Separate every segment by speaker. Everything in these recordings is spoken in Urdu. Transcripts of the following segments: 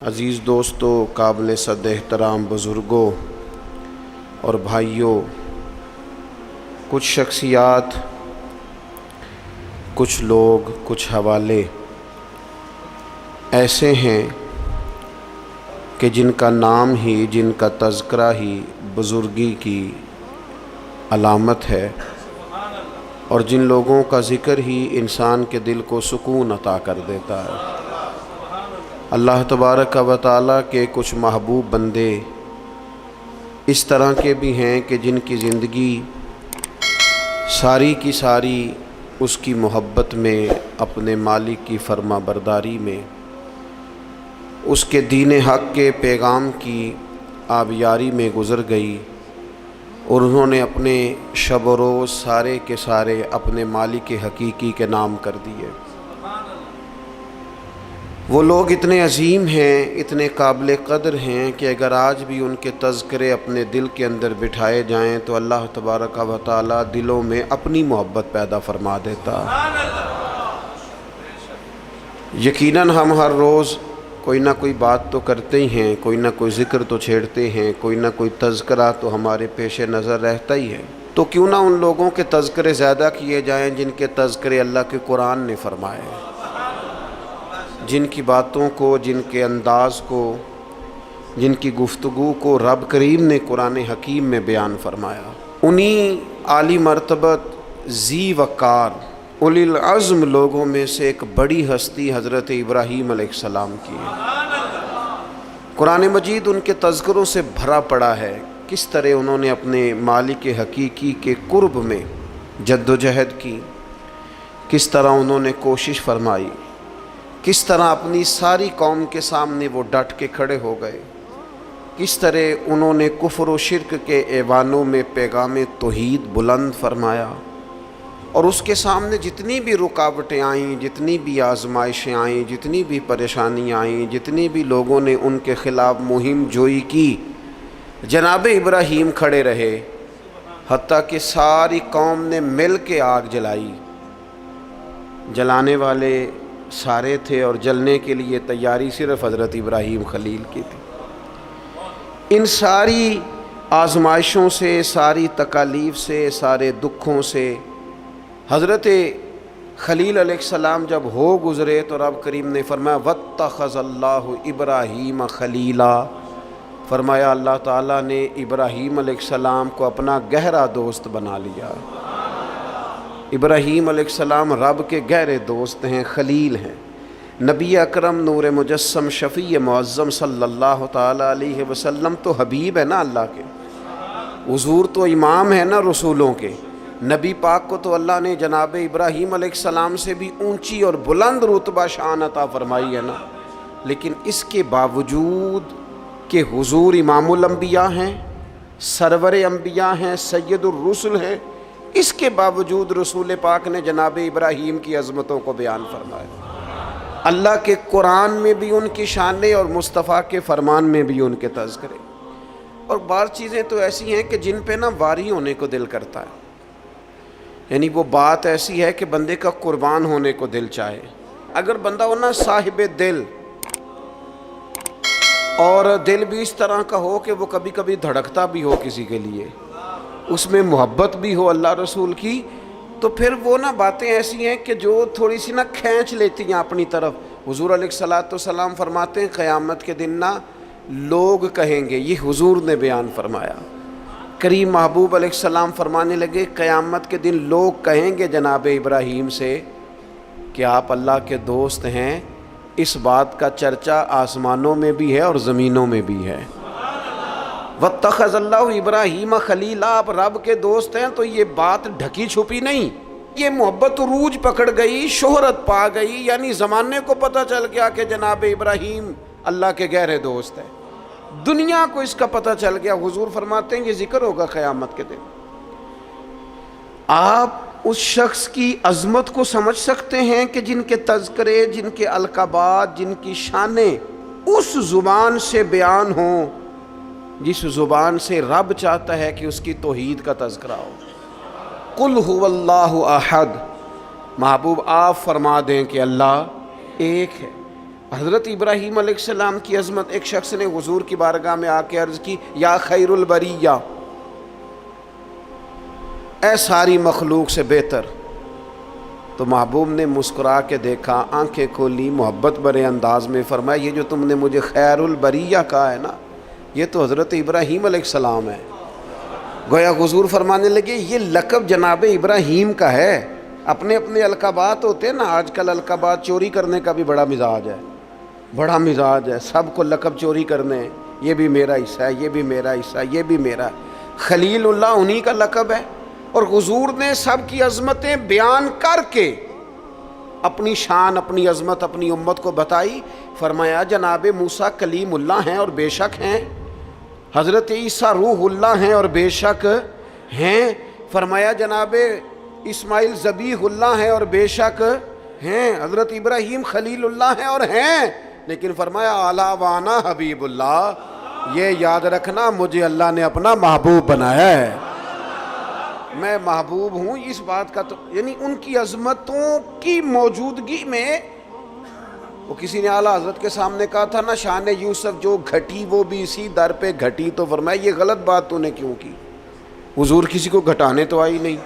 Speaker 1: عزیز دوستو، قابل صد احترام بزرگوں اور بھائیوں، کچھ شخصیات، کچھ لوگ، کچھ حوالے ایسے ہیں کہ جن کا نام ہی، جن کا تذکرہ ہی بزرگی کی علامت ہے، اور جن لوگوں کا ذکر ہی انسان کے دل کو سکون عطا کر دیتا ہے۔ اللہ تبارک و تعالیٰ کے کچھ محبوب بندے اس طرح کے بھی ہیں کہ جن کی زندگی ساری کی ساری اس کی محبت میں، اپنے مالک کی فرما برداری میں، اس کے دین حق کے پیغام کی آبیاری میں گزر گئی، اور انہوں نے اپنے شب و روز سارے کے سارے اپنے مالک حقیقی کے نام کر دیے۔ وہ لوگ اتنے عظیم ہیں، اتنے قابل قدر ہیں کہ اگر آج بھی ان کے تذکرے اپنے دل کے اندر بٹھائے جائیں تو اللہ تبارک و تعالیٰ دلوں میں اپنی محبت پیدا فرما دیتا۔ یقیناً ہم ہر روز کوئی نہ کوئی بات تو کرتے ہی ہیں، کوئی نہ کوئی ذکر تو چھیڑتے ہیں، کوئی نہ کوئی تذکرہ تو ہمارے پیش نظر رہتا ہی ہے۔ تو کیوں نہ ان لوگوں کے تذکرے زیادہ کیے جائیں جن کے تذکرے اللہ کے قرآن نے فرمائے، جن کی باتوں کو، جن کے انداز کو، جن کی گفتگو کو رب کریم نے قرآن حکیم میں بیان فرمایا۔ انہی عالی مرتبت، ذی وقار، اولی العزم لوگوں میں سے ایک بڑی ہستی حضرت ابراہیم علیہ السلام کی ہے۔ قرآن مجید ان کے تذکروں سے بھرا پڑا ہے، کس طرح انہوں نے اپنے مالک حقیقی کے قرب میں جد و جہد کی، کس طرح انہوں نے کوشش فرمائی، کس طرح اپنی ساری قوم کے سامنے وہ ڈٹ کے کھڑے ہو گئے، کس طرح انہوں نے کفر و شرک کے ایوانوں میں پیغام توحید بلند فرمایا، اور اس کے سامنے جتنی بھی رکاوٹیں آئیں، جتنی بھی آزمائشیں آئیں، جتنی بھی پریشانیاں آئیں، جتنی بھی لوگوں نے ان کے خلاف مہم جوئی کی، جناب ابراہیم کھڑے رہے، حتیٰ کہ ساری قوم نے مل کے آگ جلائی۔ جلانے والے سارے تھے اور جلنے کے لیے تیاری صرف حضرت ابراہیم خلیل کی تھی۔ ان ساری آزمائشوں سے، ساری تکالیف سے، سارے دکھوں سے حضرت خلیل علیہ السلام جب ہو گزرے تو رب کریم نے فرمایا واتخذ اللہ ابراہیم خلیلا، فرمایا اللہ تعالیٰ نے ابراہیم علیہ السلام کو اپنا گہرا دوست بنا لیا۔ ابراہیم علیہ السلام رب کے گہرے دوست ہیں، خلیل ہیں۔ نبی اکرم نور مجسم شفیع معظم صلی اللہ تعالیٰ علیہ وسلم تو حبیب ہے نا اللہ کے، حضور تو امام ہے نا رسولوں کے۔ نبی پاک کو تو اللہ نے جناب ابراہیم علیہ السلام سے بھی اونچی اور بلند رتبہ شان عطا فرمائی ہے نا، لیکن اس کے باوجود کہ حضور امام الانبیاء ہیں، سرور انبیاء ہیں، سید الرسل ہیں، اس کے باوجود رسول پاک نے جناب ابراہیم کی عظمتوں کو بیان فرمایا۔ اللہ کے قرآن میں بھی ان کی شانیں اور مصطفیٰ کے فرمان میں بھی ان کے تذکرے۔ اور بعض چیزیں تو ایسی ہیں کہ جن پہ نا واری ہونے کو دل کرتا ہے، یعنی وہ بات ایسی ہے کہ بندے کا قربان ہونے کو دل چاہے۔ اگر بندہ ہو نا صاحب دل، اور دل بھی اس طرح کا ہو کہ وہ کبھی کبھی دھڑکتا بھی ہو کسی کے لیے، اس میں محبت بھی ہو اللہ رسول کی، تو پھر وہ نا باتیں ایسی ہیں کہ جو تھوڑی سی نا کھینچ لیتی ہیں اپنی طرف۔ حضور علیہ السلام فرماتے ہیں قیامت کے دن نا لوگ کہیں گے، یہ حضور نے بیان فرمایا، کریم محبوب علیہ السلام فرمانے لگے قیامت کے دن لوگ کہیں گے جناب ابراہیم سے کہ آپ اللہ کے دوست ہیں، اس بات کا چرچا آسمانوں میں بھی ہے اور زمینوں میں بھی ہے۔ واتخذ اللہ ابراہیم خلیلا، آپ رب کے دوست ہیں تو یہ بات ڈھکی چھپی نہیں، یہ محبت عروج پکڑ گئی، شہرت پا گئی، یعنی زمانے کو پتہ چل گیا کہ جناب ابراہیم اللہ کے گہرے دوست ہیں، دنیا کو اس کا پتہ چل گیا۔ حضور فرماتے ہیں یہ ذکر ہوگا قیامت کے دن۔ آپ اس شخص کی عظمت کو سمجھ سکتے ہیں کہ جن کے تذکرے، جن کے القابات، جن کی شانیں اس زبان سے بیان ہوں جس زبان سے رب چاہتا ہے کہ اس کی توحید کا تذکرہ ہو۔ قل هو اللہ احد، محبوب آپ فرما دیں کہ اللہ ایک ہے۔ حضرت ابراہیم علیہ السلام کی عظمت، ایک شخص نے حضور کی بارگاہ میں آ کے عرض کی یا خیر البریہ، اے ساری مخلوق سے بہتر. تو محبوب نے مسکرا کے دیکھا، آنکھیں کھولی، محبت بھرے انداز میں فرمایا یہ جو تم نے مجھے خیر البریہ کہا ہے نا، یہ تو حضرت ابراہیم علیہ السلام ہے. گویا حضور فرمانے لگے یہ لقب جناب ابراہیم کا ہے. اپنے اپنے القابات ہوتے ہیں نا، آج کل القابات چوری کرنے کا بھی بڑا مزاج ہے، بڑا مزاج ہے، سب کو لقب چوری کرنے ہیں، یہ بھی میرا حصہ ہے، یہ بھی میرا حصہ ہے، یہ بھی میرا. خلیل اللہ انہی کا لقب ہے. اور حضور نے سب کی عظمتیں بیان کر کے اپنی شان، اپنی عظمت اپنی امت کو بتائی. فرمایا جناب موسیٰ کلیم اللہ ہیں اور بے شک ہیں، حضرت عیسیٰ روح اللہ ہیں اور بے شک ہیں. فرمایا جناب اسماعیل ذبیح اللہ ہیں اور بے شک ہیں، حضرت ابراہیم خلیل اللہ ہیں اور ہیں. لیکن فرمایا اعلیٰ وانا حبیب اللہ، یہ یاد رکھنا مجھے اللہ نے اپنا محبوب بنایا ہے، میں محبوب ہوں. اس بات کا تو یعنی ان کی عظمتوں کی موجودگی میں، وہ کسی نے اعلیٰ حضرت کے سامنے کہا تھا نا شان یوسف جو گھٹی وہ بھی اسی در پہ گھٹی. تو فرمایا یہ غلط بات تو نے کیوں کی؟ حضور کسی کو گھٹانے تو آئی نہیں.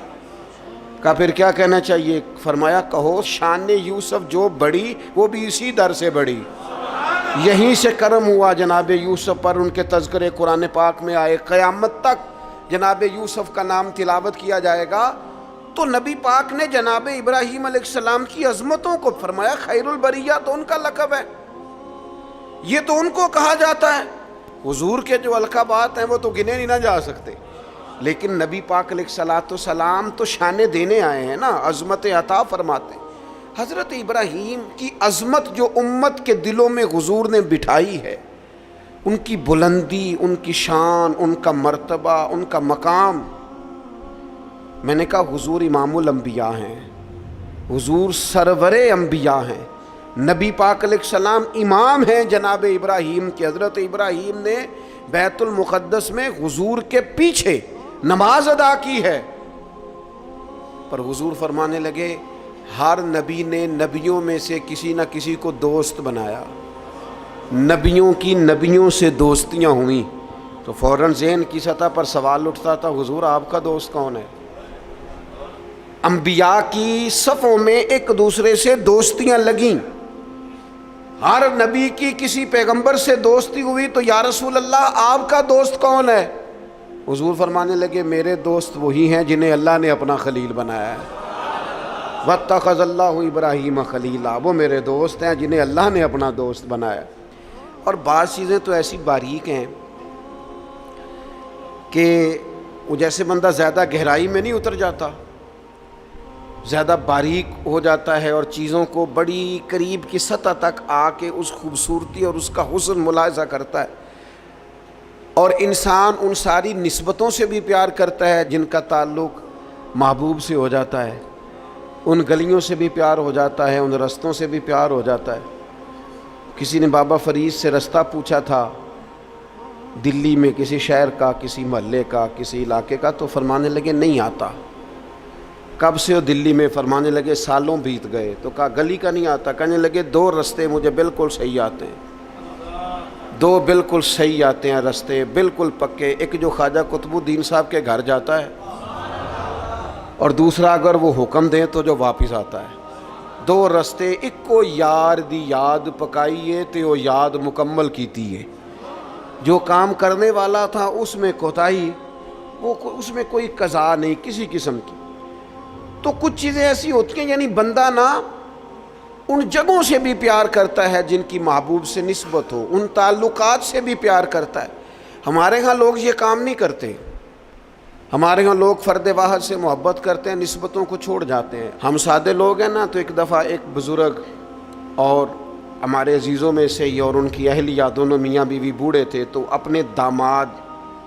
Speaker 1: کہا پھر کیا کہنا چاہیے؟ فرمایا کہو شان یوسف جو بڑی وہ بھی اسی در سے بڑی. یہیں سے کرم ہوا جناب یوسف پر، ان کے تذکرے قرآن پاک میں آئے. قیامت تک جناب یوسف کا نام تلاوت کیا جائے گا. تو نبی پاک نے جناب ابراہیم علیہ السلام کی عظمتوں کو فرمایا خیر البریہ تو ان کا لقب ہے، یہ تو ان کو کہا جاتا ہے. حضور کے جو القابات ہیں وہ تو گنے نہیں نہ جا سکتے، لیکن نبی پاک علیہ السلام تو شانے دینے آئے ہیں نا، عظمت عطا فرماتے ہیں. حضرت ابراہیم کی عظمت جو امت کے دلوں میں حضور نے بٹھائی ہے، ان کی بلندی، ان کی شان، ان کا مرتبہ، ان کا مقام. میں نے کہا حضور امام الانبیاء ہیں، حضور سرور انبیاء ہیں، نبی پاک علیہ السلام امام ہیں جناب ابراہیم کے. حضرت ابراہیم نے بیت المقدس میں حضور کے پیچھے نماز ادا کی ہے. پر حضور فرمانے لگے ہر نبی نے نبیوں میں سے کسی نہ کسی کو دوست بنایا، نبیوں کی نبیوں سے دوستیاں ہوئیں. تو فوراً ذہن کی سطح پر سوال اٹھتا تھا حضور آپ کا دوست کون ہے؟ انبیاء کی صفوں میں ایک دوسرے سے دوستیاں لگیں، ہر نبی کی کسی پیغمبر سے دوستی ہوئی. تو یا رسول اللہ آپ کا دوست کون ہے؟ حضور فرمانے لگے میرے دوست وہی ہیں جنہیں اللہ نے اپنا خلیل بنایا ہے. واتخذ اللہ ابراہیم خلیلا، وہ میرے دوست ہیں جنہیں اللہ نے اپنا دوست بنایا. اور بعض چیزیں تو ایسی باریک ہیں کہ وہ جیسے بندہ زیادہ گہرائی میں نہیں اتر جاتا، زیادہ باریک ہو جاتا ہے اور چیزوں کو بڑی قریب کی سطح تک آ کے اس خوبصورتی اور اس کا حسن ملاحظہ کرتا ہے. اور انسان ان ساری نسبتوں سے بھی پیار کرتا ہے جن کا تعلق محبوب سے ہو جاتا ہے، ان گلیوں سے بھی پیار ہو جاتا ہے، ان رستوں سے بھی پیار ہو جاتا ہے. کسی نے بابا فرید سے رستہ پوچھا تھا دلی میں کسی شہر کا، کسی محلے کا، کسی علاقے کا، تو فرمانے لگے نہیں آتا. کب سے ہو دلی میں؟ فرمانے لگے سالوں بیت گئے. تو کہا گلی کا نہیں آتا؟ کہنے لگے دو رستے مجھے بالکل صحیح آتے ہیں، دو بالکل صحیح آتے ہیں رستے، بالکل پکے. ایک جو خواجہ قطب الدین صاحب کے گھر جاتا ہے، اور دوسرا اگر وہ حکم دیں تو جو واپس آتا ہے. دو رستے، ایک کو یار دی یاد پکائیے تے وہ یاد مکمل کیتی ہے. جو کام کرنے والا تھا اس میں کوتاہی، وہ اس میں کوئی قضا نہیں کسی قسم کی. تو کچھ چیزیں ایسی ہوتی ہیں یعنی بندہ نا ان جگہوں سے بھی پیار کرتا ہے جن کی محبوب سے نسبت ہو، ان تعلقات سے بھی پیار کرتا ہے. ہمارے ہاں لوگ یہ کام نہیں کرتے. ہمارے ہاں لوگ فرد واحد سے محبت کرتے ہیں، نسبتوں کو چھوڑ جاتے ہیں. ہم سادے لوگ ہیں نا. تو ایک دفعہ ایک بزرگ اور ہمارے عزیزوں میں سے ہی اور ان کی اہلیہ دونوں میاں بیوی بوڑھے تھے، تو اپنے داماد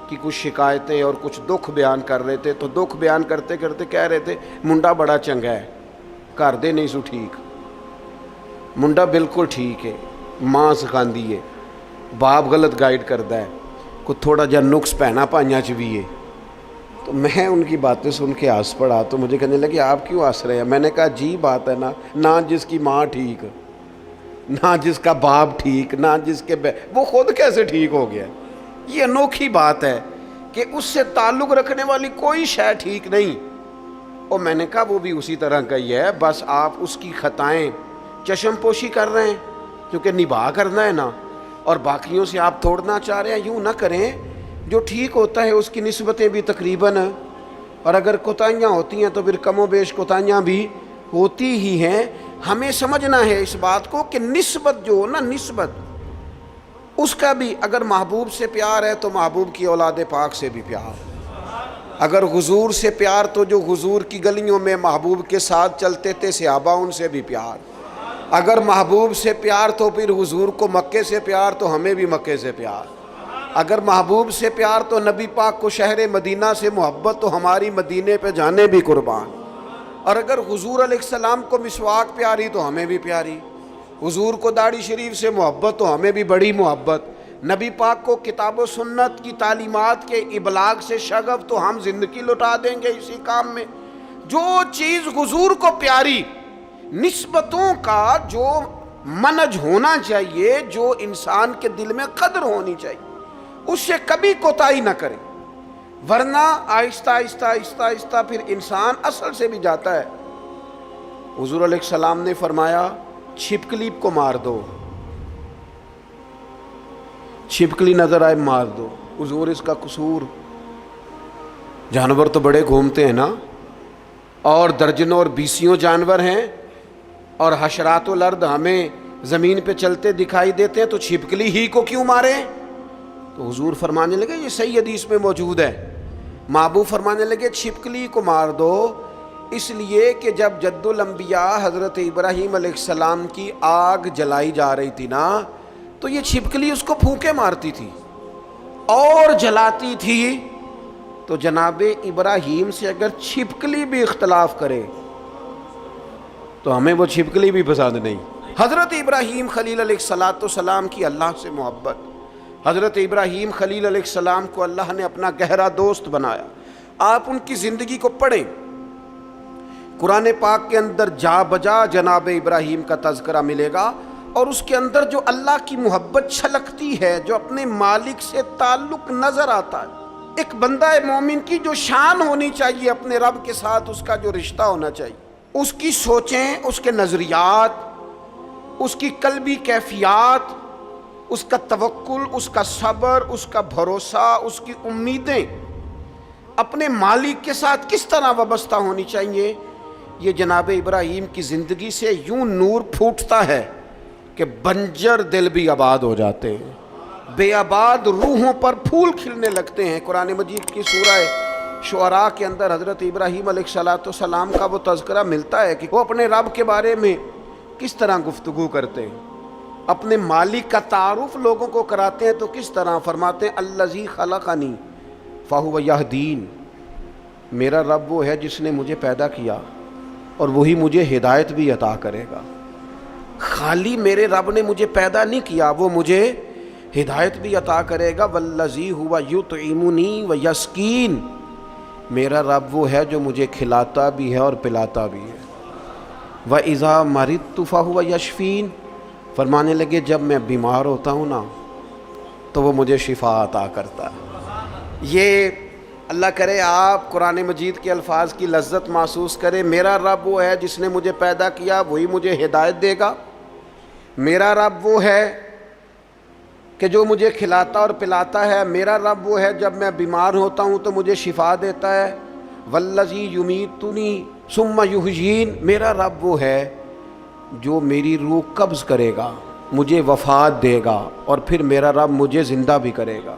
Speaker 1: کی کچھ شکایتیں اور کچھ دکھ بیان کر رہے تھے. تو دکھ بیان کرتے کرتے کہہ رہے تھے منڈا بڑا چنگا ہے، گھر دے نہیں سو ٹھیک، منڈا بالکل ٹھیک ہے، ماں سکھاندی ہے، باپ غلط گائیڈ کرتا ہے، کوئی تھوڑا جا نقص پہنا پائیاں چ بھی ہے. تو میں ان کی باتیں سن کے ہنس پڑا. تو مجھے کہنے لگے آپ کیوں ہنس رہے ہیں؟ میں نے کہا جی بات ہے نا، نہ جس کی ماں ٹھیک نہ جس کا باپ ٹھیک، نہ جس کے وہ خود کیسے ٹھیک ہو گیا؟ یہ انوکھی بات ہے کہ اس سے تعلق رکھنے والی کوئی شے ٹھیک نہیں۔ اور میں نے کہا وہ بھی اسی طرح کا ہی ہے، بس آپ اس کی خطائیں چشم پوشی کر رہے ہیں کیونکہ نباہ کرنا ہے نا، اور باقیوں سے آپ توڑنا چاہ رہے ہیں۔ یوں نہ کریں، جو ٹھیک ہوتا ہے اس کی نسبتیں بھی تقریباً، اور اگر کوتاہیاں ہوتی ہیں تو پھر کم و بیش کوتاہیاں بھی ہوتی ہی ہیں۔ ہمیں سمجھنا ہے اس بات کو کہ نسبت جو ہو نا، نسبت اس کا بھی، اگر محبوب سے پیار ہے تو محبوب کی اولاد پاک سے بھی پیار، اگر حضور سے پیار تو جو حضور کی گلیوں میں محبوب کے ساتھ چلتے تھے صحابہ ان سے بھی پیار، اگر محبوب سے پیار تو پھر حضور کو مکے سے پیار تو ہمیں بھی مکے سے پیار، اگر محبوب سے پیار تو نبی پاک کو شہر مدینہ سے محبت تو ہماری مدینے پہ جانے بھی قربان، اور اگر حضور علیہ السلام کو مسواک پیاری تو ہمیں بھی پیاری، حضور کو داڑھی شریف سے محبت تو ہمیں بھی بڑی محبت، نبی پاک کو کتاب و سنت کی تعلیمات کے ابلاغ سے شغف تو ہم زندگی لٹا دیں گے اسی کام میں۔ جو چیز حضور کو پیاری، نسبتوں کا جو منج ہونا چاہیے، جو انسان کے دل میں قدر ہونی چاہیے، اس سے کبھی کوتاہی نہ کریں، ورنہ آہستہ آہستہ آہستہ آہستہ پھر انسان اصل سے بھی جاتا ہے۔ حضور علیہ السلام نے فرمایا چھپکلی کو مار دو، چھپکلی نظر آئے مار دو۔ حضور اس کا قصور، جانور تو بڑے گھومتے ہیں نا، اور درجنوں اور بیسیوں جانور ہیں، اور حشرات الارض ہمیں زمین پہ چلتے دکھائی دیتے ہیں، تو چھپکلی ہی کو کیوں مارے؟ تو حضور فرمانے لگے، یہ صحیح حدیث میں موجود ہے، محبوب فرمانے لگے چھپکلی کو مار دو، اس لیے کہ جب جد الانبیاء حضرت ابراہیم علیہ السلام کی آگ جلائی جا رہی تھی نا، تو یہ چھپکلی اس کو پھونکے مارتی تھی اور جلاتی تھی۔ تو جناب ابراہیم سے اگر چھپکلی بھی اختلاف کرے تو ہمیں وہ چھپکلی بھی پسند نہیں۔ حضرت ابراہیم خلیل علیہ السلام کی اللہ سے محبت، حضرت ابراہیم خلیل علیہ السلام کو اللہ نے اپنا گہرا دوست بنایا۔ آپ ان کی زندگی کو پڑھیں، قرآن پاک کے اندر جا بجا جناب ابراہیم کا تذکرہ ملے گا، اور اس کے اندر جو اللہ کی محبت چھلکتی ہے، جو اپنے مالک سے تعلق نظر آتا ہے۔ ایک بندہ مومن کی جو شان ہونی چاہیے اپنے رب کے ساتھ، اس کا جو رشتہ ہونا چاہیے، اس کی سوچیں، اس کے نظریات، اس کی قلبی کیفیات، اس کا توکل، اس کا صبر، اس کا بھروسہ، اس کی امیدیں اپنے مالک کے ساتھ کس طرح وابستہ ہونی چاہیے۔ یہ جناب ابراہیم کی زندگی سے یوں نور پھوٹتا ہے کہ بنجر دل بھی آباد ہو جاتے ہیں، بے آباد روحوں پر پھول کھلنے لگتے ہیں۔ قرآن مجید کی سورہ شعراء کے اندر حضرت ابراہیم علیہ السلام کا وہ تذکرہ ملتا ہے کہ وہ اپنے رب کے بارے میں کس طرح گفتگو کرتے ہیں، اپنے مالک کا تعارف لوگوں کو کراتے ہیں تو کس طرح فرماتے ہیں الذی خلقنی فہو یہدین، میرا رب وہ ہے جس نے مجھے پیدا کیا اور وہی مجھے ہدایت بھی عطا کرے گا۔ خالی میرے رب نے مجھے پیدا نہیں کیا، وہ مجھے ہدایت بھی عطا کرے گا۔ والذی ہوا یطعمنی ویسقین، میرا رب وہ ہے جو مجھے کھلاتا بھی ہے اور پلاتا بھی ہے۔ وَإِذَا مَرِضْتُ فَهُوَ يَشْفِينِ، فرمانے لگے جب میں بیمار ہوتا ہوں نا تو وہ مجھے شفا عطا کرتا ہے۔ یہ اللہ کرے آپ قرآن مجید کے الفاظ کی لذت محسوس کریں۔ میرا رب وہ ہے جس نے مجھے پیدا کیا، وہی مجھے ہدایت دے گا۔ میرا رب وہ ہے کہ جو مجھے کھلاتا اور پلاتا ہے۔ میرا رب وہ ہے جب میں بیمار ہوتا ہوں تو مجھے شفا دیتا ہے۔ والذی یمیتنی ثم یحیین، میرا رب وہ ہے جو میری روح قبض کرے گا، مجھے وفات دے گا، اور پھر میرا رب مجھے زندہ بھی کرے گا۔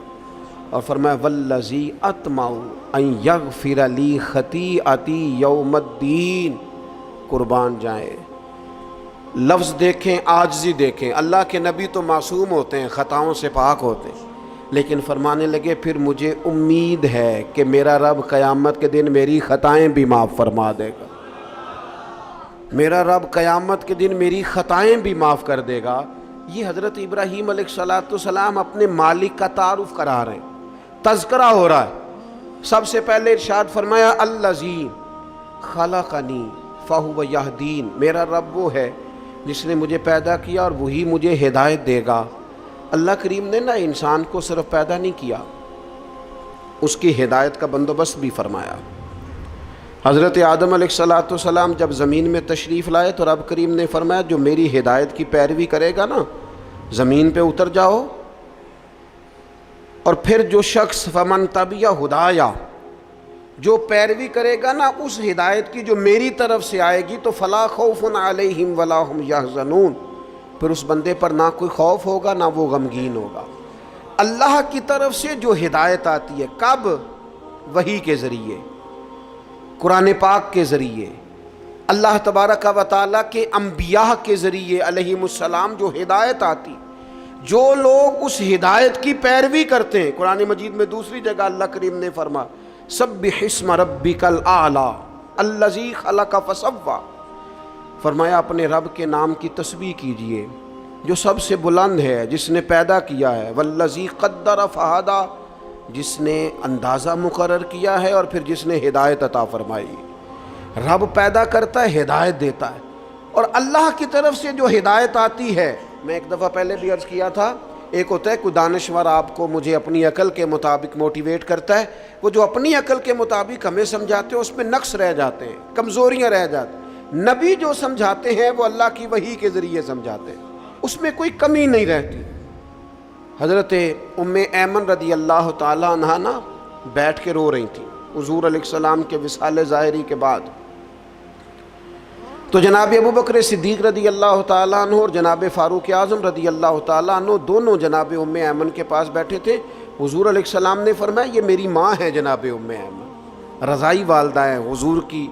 Speaker 1: اور فرمایا والذی اطمع ان یغفر لی خطیئتی یوم الدین، قربان جائیں، لفظ دیکھیں، عاجزی دیکھیں۔ اللہ کے نبی تو معصوم ہوتے ہیں، خطاؤں سے پاک ہوتے ہیں، لیکن فرمانے لگے پھر مجھے امید ہے کہ میرا رب قیامت کے دن میری خطائیں بھی معاف فرما دے گا، میرا رب قیامت کے دن میری خطائیں بھی معاف کر دے گا۔ یہ حضرت ابراہیم علیہ السلام اپنے مالک کا تعارف کرا رہے ہیں، تذکرہ ہو رہا ہے۔ سب سے پہلے ارشاد فرمایا الذی خلقنی فہو یہدین، میرا رب وہ ہے جس نے مجھے پیدا کیا اور وہی مجھے ہدایت دے گا۔ اللہ کریم نے نہ انسان کو صرف پیدا نہیں کیا، اس کی ہدایت کا بندوبست بھی فرمایا۔ حضرت آدم علیہ السلام جب زمین میں تشریف لائے تو رب کریم نے فرمایا جو میری ہدایت کی پیروی کرے گا نا زمین پہ اتر جاؤ، اور پھر جو شخص فمن تبع ہدایا، جو پیروی کرے گا نا اس ہدایت کی جو میری طرف سے آئے گی تو فلا خوف علیہم ولا ہم یحزنون، پھر اس بندے پر نہ کوئی خوف ہوگا نہ وہ غمگین ہوگا۔ اللہ کی طرف سے جو ہدایت آتی ہے، کب؟ وحی کے ذریعے، قرآن پاک کے ذریعے، اللہ تبارک و تعالیٰ کے انبیاء کے ذریعے علیہم السلام جو ہدایت آتی، جو لوگ اس ہدایت کی پیروی کرتے ہیں۔ قرآن مجید میں دوسری جگہ اللہ کریم نے فرمایا سبح اسم ربک الاعلی الذی خلق فسوی، فرمایا اپنے رب کے نام کی تسبیح کیجئے جو سب سے بلند ہے، جس نے پیدا کیا ہے، والذی قدر فہدی، جس نے اندازہ مقرر کیا ہے اور پھر جس نے ہدایت عطا فرمائی۔ رب پیدا کرتا ہے، ہدایت دیتا ہے، اور اللہ کی طرف سے جو ہدایت آتی ہے، میں ایک دفعہ پہلے بھی عرض کیا تھا، ایک ہوتا ہے کوئی دانشور آپ کو مجھے اپنی عقل کے مطابق موٹیویٹ کرتا ہے، وہ جو اپنی عقل کے مطابق ہمیں سمجھاتے ہیں اس میں نقص رہ جاتے ہیں، کمزوریاں رہ جاتی ہیں۔ نبی جو سمجھاتے ہیں وہ اللہ کی وحی کے ذریعے سمجھاتے ہیں، اس میں کوئی کمی نہیں رہتی۔ حضرت ام ایمن رضی اللہ تعالیٰ عنہا نا بیٹھ کے رو رہی تھیں حضور علیہ السلام کے وصال ظاہری کے بعد، تو جناب ابو بکر صدیق رضی اللہ تعالیٰ عنہ اور جناب فاروق اعظم رضی اللہ تعالیٰ عنہ دونوں جناب ام ایمن کے پاس بیٹھے تھے۔ حضور علیہ السلام نے فرمایا یہ میری ماں ہے جناب ام ایمن، رضائی والدہ ہیں حضور کی،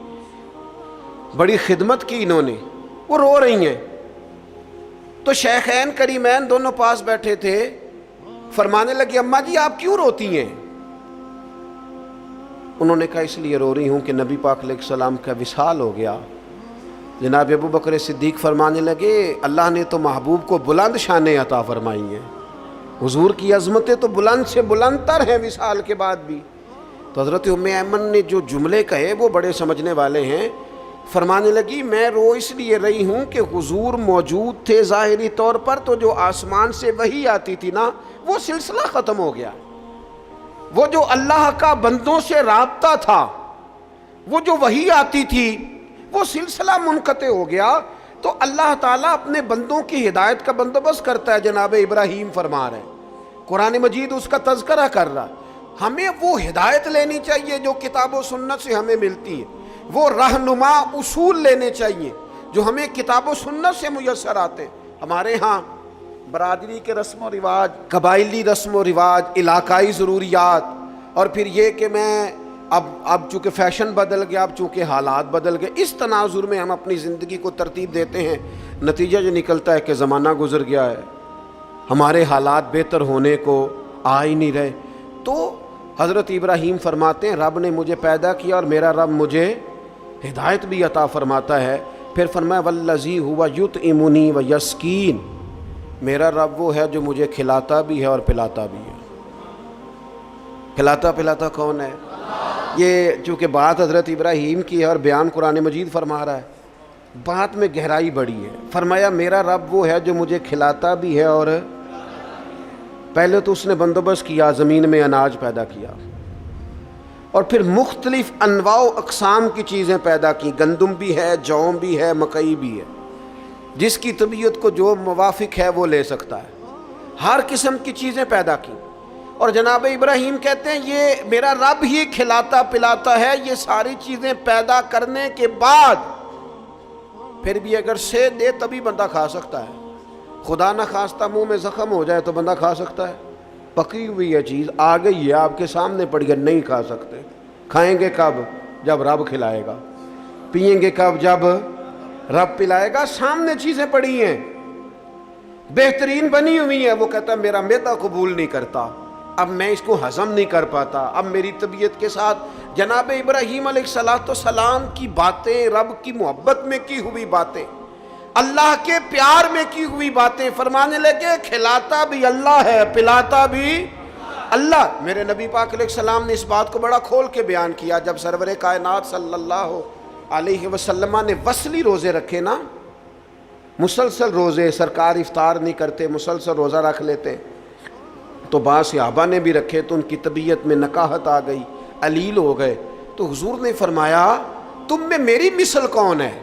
Speaker 1: بڑی خدمت کی انہوں نے، وہ رو رہی ہیں۔ تو شیخین کریمین دونوں پاس بیٹھے تھے، فرمانے لگے اماں جی آپ کیوں روتی ہیں؟ انہوں نے کہا اس لیے رو رہی ہوں کہ نبی پاک علیہ السلام کا وصال ہو گیا۔ جناب ابو بکر صدیق فرمانے لگے اللہ نے تو محبوب کو بلند شانیں عطا فرمائی ہیں، حضور کی عظمتیں تو بلند سے بلند تر ہیں وصال کے بعد بھی۔ تو حضرت ام ایمن نے جو جملے کہے وہ بڑے سمجھنے والے ہیں، فرمانے لگی میں رو اس لیے رہی ہوں کہ حضور موجود تھے ظاہری طور پر، تو جو آسمان سے وحی آتی تھی نا وہ سلسلہ ختم ہو گیا، وہ جو اللہ کا بندوں سے رابطہ تھا، وہ جو وحی آتی تھی وہ سلسلہ منقطع ہو گیا۔ تو اللہ تعالیٰ اپنے بندوں کی ہدایت کا بندوبست کرتا ہے، جناب ابراہیم فرما رہے ہیں، قرآن مجید اس کا تذکرہ کر رہا۔ ہمیں وہ ہدایت لینی چاہیے جو کتاب و سنت سے ہمیں ملتی ہے، وہ رہنما اصول لینے چاہیے جو ہمیں کتاب و سنت سے میسر آتے ہیں۔ ہمارے ہاں برادری کے رسم و رواج، قبائلی رسم و رواج، علاقائی ضروریات، اور پھر یہ کہ میں اب چونکہ فیشن بدل گیا، اب چونکہ حالات بدل گئے، اس تناظر میں ہم اپنی زندگی کو ترتیب دیتے ہیں، نتیجہ جو نکلتا ہے کہ زمانہ گزر گیا ہے، ہمارے حالات بہتر ہونے کو آ ہی نہیں رہے۔ تو حضرت ابراہیم فرماتے ہیں رب نے مجھے پیدا کیا اور میرا رب مجھے ہدایت بھی عطا فرماتا ہے۔ پھر فرمایا والذی ہوا یطعمنی ویسقین، میرا رب وہ ہے جو مجھے کھلاتا بھی ہے اور پلاتا بھی ہے۔ کھلاتا پلاتا کون ہے؟ یہ چونکہ بات حضرت ابراہیم کی ہے اور بیان قرآن مجید فرما رہا ہے، بات میں گہرائی بڑی ہے۔ فرمایا میرا رب وہ ہے جو مجھے کھلاتا بھی ہے، اور پہلے تو اس نے بندوبست کیا، زمین میں اناج پیدا کیا، اور پھر مختلف انواع و اقسام کی چیزیں پیدا کی، گندم بھی ہے، جو بھی ہے، مکئی بھی ہے، جس کی طبیعت کو جو موافق ہے وہ لے سکتا ہے، ہر قسم کی چیزیں پیدا کی۔ اور جناب ابراہیم کہتے ہیں یہ میرا رب ہی کھلاتا پلاتا ہے، یہ ساری چیزیں پیدا کرنے کے بعد پھر بھی اگر سیدھ دے تبھی بندہ کھا سکتا ہے، خدا نہ خواستہ منہ میں زخم ہو جائے تو بندہ کھا سکتا ہے؟ پکی ہوئی یہ چیز آ گئی ہے آپ کے سامنے پڑی ہے، نہیں کھا سکتے۔ کھائیں گے کب؟ جب رب کھلائے گا۔ پئیں گے کب؟ جب رب پلائے گا۔ سامنے چیزیں پڑی ہیں، بہترین بنی ہوئی ہیں، وہ کہتا ہے میرا معدہ قبول نہیں کرتا، اب میں اس کو ہضم نہیں کر پاتا، اب میری طبیعت کے ساتھ جناب ابراہیم علیہ السلام کی باتیں، رب کی محبت میں کی ہوئی باتیں، اللہ کے پیار میں کی ہوئی باتیں، فرمانے لگے کھلاتا بھی اللہ ہے، پلاتا بھی اللہ۔ میرے نبی پاک علیہ السلام نے اس بات کو بڑا کھول کے بیان کیا جب سرور کائنات صلی اللہ علیہ وسلم نے وصلی روزے رکھے نا، مسلسل روزے، سرکار افطار نہیں کرتے، مسلسل روزہ رکھ لیتے. تو بعض صحابہ نے بھی رکھے تو ان کی طبیعت میں نکاہت آ گئی، علیل ہو گئے. تو حضور نے فرمایا تم میں میری مثل کون ہے؟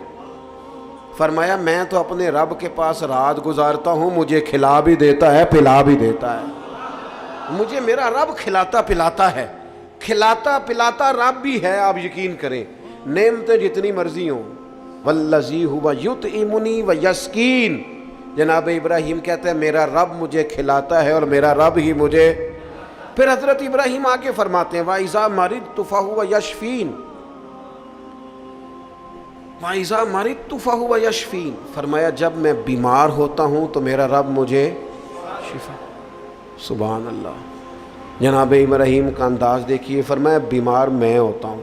Speaker 1: فرمایا میں تو اپنے رب کے پاس رات گزارتا ہوں، مجھے کھلا بھی دیتا ہے پلا بھی دیتا ہے. مجھے میرا رب کھلاتا پلاتا ہے، کھلاتا پلاتا رب بھی ہے. آپ یقین کریں نعمتیں جتنی مرضی ہوں. والذی ھو یطعمنی ویسقین، جناب ابراہیم کہتے ہیں میرا رب مجھے کھلاتا ہے اور میرا رب ہی مجھے. پھر حضرت ابراہیم آگے فرماتے ہیں وَإِذَا مَرِضْتُ فَهُوَ يَشْفِينِ، وَإِذَا مَرِضْتُ فَهُوَ يَشْفِينِ. فرمایا جب میں بیمار ہوتا ہوں تو میرا رب مجھے شفا. سبحان اللہ. جناب ابراہیم کا انداز دیکھیے، فرمایا بیمار میں ہوتا ہوں.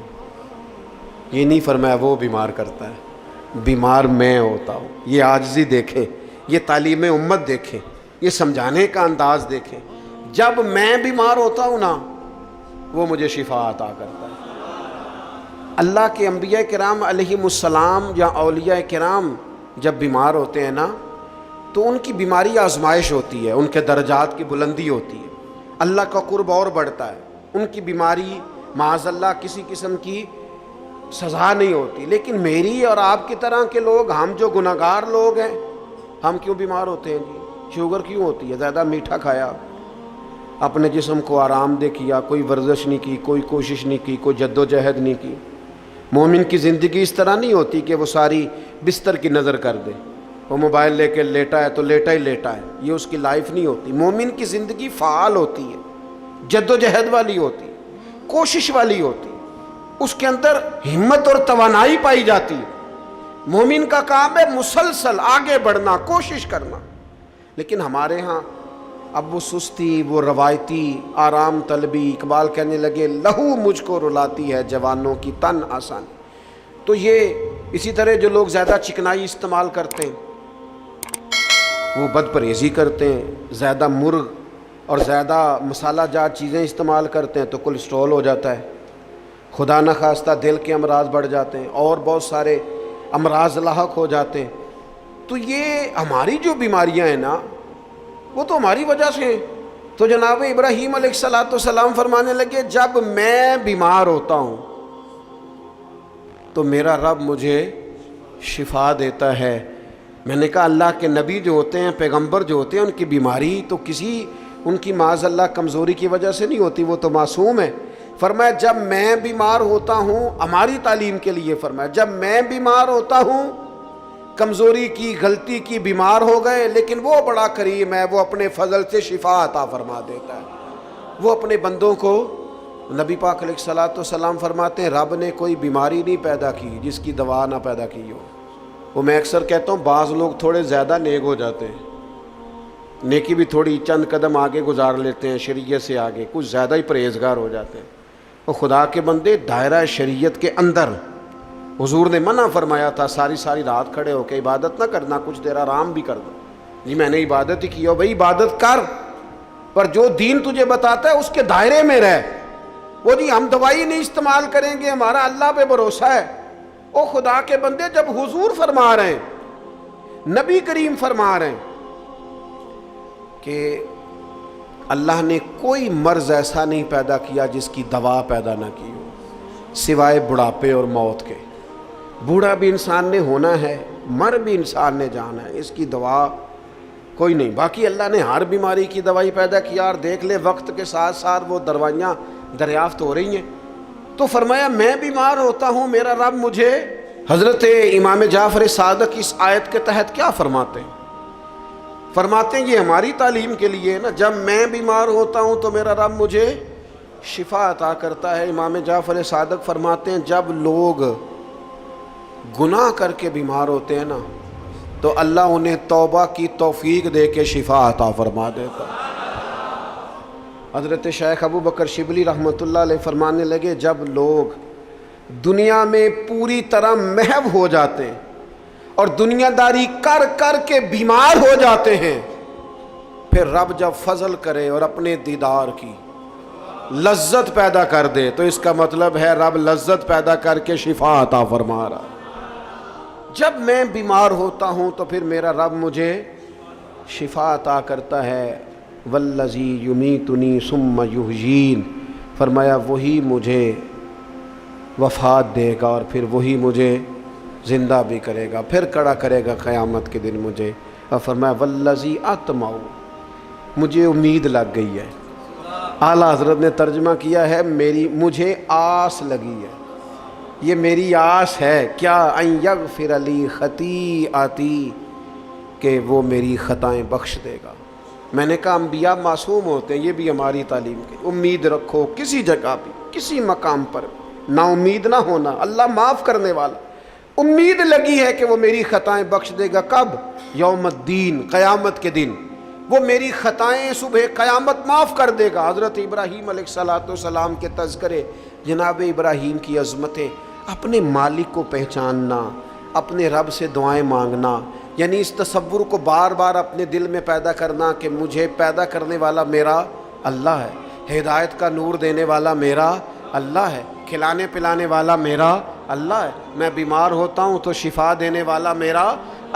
Speaker 1: یہ نہیں فرمایا وہ بیمار کرتا ہے، بیمار میں ہوتا ہوں. یہ عاجزی دیکھیں، یہ تعلیم امت دیکھیں، یہ سمجھانے کا انداز دیکھیں. جب میں بیمار ہوتا ہوں نا وہ مجھے شفا عطا کرتا ہے. اللہ کے انبیاء کرام علیہم السلام یا اولیاء کرام جب بیمار ہوتے ہیں نا تو ان کی بیماری آزمائش ہوتی ہے، ان کے درجات کی بلندی ہوتی ہے، اللہ کا قرب اور بڑھتا ہے. ان کی بیماری معاذ اللہ کسی قسم کی سزا نہیں ہوتی. لیکن میری اور آپ کی طرح کے لوگ، ہم جو گناہگار لوگ ہیں، ہم کیوں بیمار ہوتے ہیں جی؟ شوگر کیوں ہوتی ہے؟ زیادہ میٹھا کھایا، اپنے جسم کو آرام دہ کیا، کوئی ورزش نہیں کی، کوئی کوشش نہیں کی، کوئی جد و جہد نہیں کی. مومن کی زندگی اس طرح نہیں ہوتی کہ وہ ساری بستر کی نظر کر دے. وہ موبائل لے کے لیٹا ہے تو لیٹا ہی لیٹا ہے، یہ اس کی لائف نہیں ہوتی. مومن کی زندگی فعال ہوتی ہے، جد و جہد والی ہوتی ہے، کوشش والی ہوتی ہے، اس کے اندر ہمت اور توانائی پائی جاتی ہے. مومن کا کام ہے مسلسل آگے بڑھنا، کوشش کرنا. لیکن ہمارے ہاں اب وہ سستی، وہ روایتی آرام طلبی، اقبال کہنے لگے لہو مجھ کو رلاتی ہے جوانوں کی تن آسانی. تو یہ اسی طرح جو لوگ زیادہ چکنائی استعمال کرتے ہیں، وہ بد پرہیزی کرتے ہیں، زیادہ مرغ اور زیادہ مسالہ جات چیزیں استعمال کرتے ہیں تو کولیسٹرول ہو جاتا ہے، خدا نخواستہ دل کے امراض بڑھ جاتے ہیں اور بہت سارے امراض لاحق ہو جاتے ہیں. تو یہ ہماری جو بیماریاں ہیں نا وہ تو ہماری وجہ سے ہیں. تو جناب ابراہیم علیہ السلام فرمانے لگے جب میں بیمار ہوتا ہوں تو میرا رب مجھے شفا دیتا ہے. میں نے کہا اللہ کے نبی جو ہوتے ہیں، پیغمبر جو ہوتے ہیں، ان کی بیماری تو کسی ان کی معاذ اللہ کمزوری کی وجہ سے نہیں ہوتی، وہ تو معصوم ہے. فرمایا جب میں بیمار ہوتا ہوں، ہماری تعلیم کے لیے فرمایا جب میں بیمار ہوتا ہوں، کمزوری کی، غلطی کی، بیمار ہو گئے، لیکن وہ بڑا کریم ہے، وہ اپنے فضل سے شفا عطا فرما دیتا ہے. وہ اپنے بندوں کو، نبی پاک علیہ الصلوۃ والسلام فرماتے ہیں رب نے کوئی بیماری نہیں پیدا کی جس کی دوا نہ پیدا کی ہو. وہ میں اکثر کہتا ہوں بعض لوگ تھوڑے زیادہ نیک ہو جاتے ہیں، نیکی بھی تھوڑی چند قدم آگے گزار لیتے ہیں، شریعت سے آگے کچھ زیادہ ہی پرہیزگار ہو جاتے ہیں. وہ خدا کے بندے دائرہ شریعت کے اندر حضور نے منع فرمایا تھا ساری ساری رات کھڑے ہو کے عبادت نہ کرنا، کچھ دیر آرام بھی کر دو. جی میں نے عبادت ہی کی ہو، بھائی عبادت کر، پر جو دین تجھے بتاتا ہے اس کے دائرے میں رہ. وہ جی ہم دوائی نہیں استعمال کریں گے، ہمارا اللہ پہ بھروسہ ہے. او خدا کے بندے جب حضور فرما رہے ہیں، نبی کریم فرما رہے ہیں کہ اللہ نے کوئی مرض ایسا نہیں پیدا کیا جس کی دوا پیدا نہ کی ہو سوائے بڑھاپے اور موت کے. بوڑھا بھی انسان نے ہونا ہے، مر بھی انسان نے جانا ہے، اس کی دوا کوئی نہیں. باقی اللہ نے ہر بیماری کی دوائی پیدا کیا، اور دیکھ لے وقت کے ساتھ ساتھ وہ دوائیاں دریافت ہو رہی ہیں. تو فرمایا میں بیمار ہوتا ہوں، میرا رب مجھے. حضرت امام جعفر صادق اس آیت کے تحت کیا فرماتے ہیں؟ فرماتے ہیں یہ ہماری تعلیم کے لیے نا، جب میں بیمار ہوتا ہوں تو میرا رب مجھے شفا عطا کرتا ہے. امام جعفر صادق فرماتے ہیں جب لوگ گناہ کر کے بیمار ہوتے ہیں نا تو اللہ انہیں توبہ کی توفیق دے کے شفا عطا فرما دیتا ہے. حضرت شیخ ابو بکر شبلی رحمۃ اللہ علیہ فرمانے لگے جب لوگ دنیا میں پوری طرح محو ہو جاتے ہیں اور دنیا داری کر کر کے بیمار ہو جاتے ہیں، پھر رب جب فضل کرے اور اپنے دیدار کی لذت پیدا کر دے تو اس کا مطلب ہے رب لذت پیدا کر کے شفا عطا فرما رہا. جب میں بیمار ہوتا ہوں تو پھر میرا رب مجھے شفا عطا کرتا ہے. والذی یمیتنی ثم یحیین، فرمایا وہی مجھے وفات دے گا اور پھر وہی مجھے زندہ بھی کرے گا، پھر کھڑا کرے گا قیامت کے دن مجھے. اور فرمایا والذی اطمع، مجھے امید لگ گئی ہے. اعلیٰ حضرت نے ترجمہ کیا ہے مجھے آس لگی ہے، یہ میری آس ہے. کیا؟ ان یغفر لی خطیئتی، کہ وہ میری خطائیں بخش دے گا. میں نے کہا انبیاء معصوم ہوتے ہیں، یہ بھی ہماری تعلیم کی. امید رکھو کسی جگہ بھی، کسی مقام پر نا امید نہ ہونا. اللہ معاف کرنے والا. امید لگی ہے کہ وہ میری خطائیں بخش دے گا. کب؟ یوم الدین، قیامت کے دن. وہ میری خطائیں صبح قیامت معاف کر دے گا. حضرت ابراہیم علیہ السلام کے تذکرے، جناب ابراہیم کی عظمتیں، اپنے مالک کو پہچاننا، اپنے رب سے دعائیں مانگنا، یعنی اس تصور کو بار بار اپنے دل میں پیدا کرنا کہ مجھے پیدا کرنے والا میرا اللہ ہے، ہدایت کا نور دینے والا میرا اللہ ہے، کھلانے پلانے والا میرا اللہ ہے، میں بیمار ہوتا ہوں تو شفا دینے والا میرا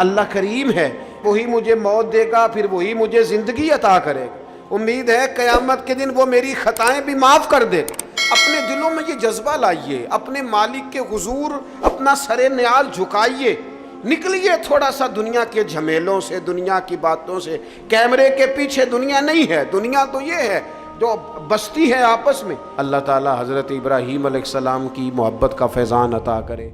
Speaker 1: اللہ کریم ہے، وہی مجھے موت دے گا پھر وہی مجھے زندگی عطا کرے گا. امید ہے قیامت کے دن وہ میری خطائیں بھی معاف کر دے گا. اپنے دلوں میں یہ جذبہ لائیے، اپنے مالک کے حضور اپنا سر نیال جھکائیے، نکلیے تھوڑا سا دنیا کے جھمیلوں سے، دنیا کی باتوں سے. کیمرے کے پیچھے دنیا نہیں ہے، دنیا تو یہ ہے جو بستی ہے آپس میں. اللہ تعالی حضرت ابراہیم علیہ السلام کی محبت کا فیضان عطا کرے.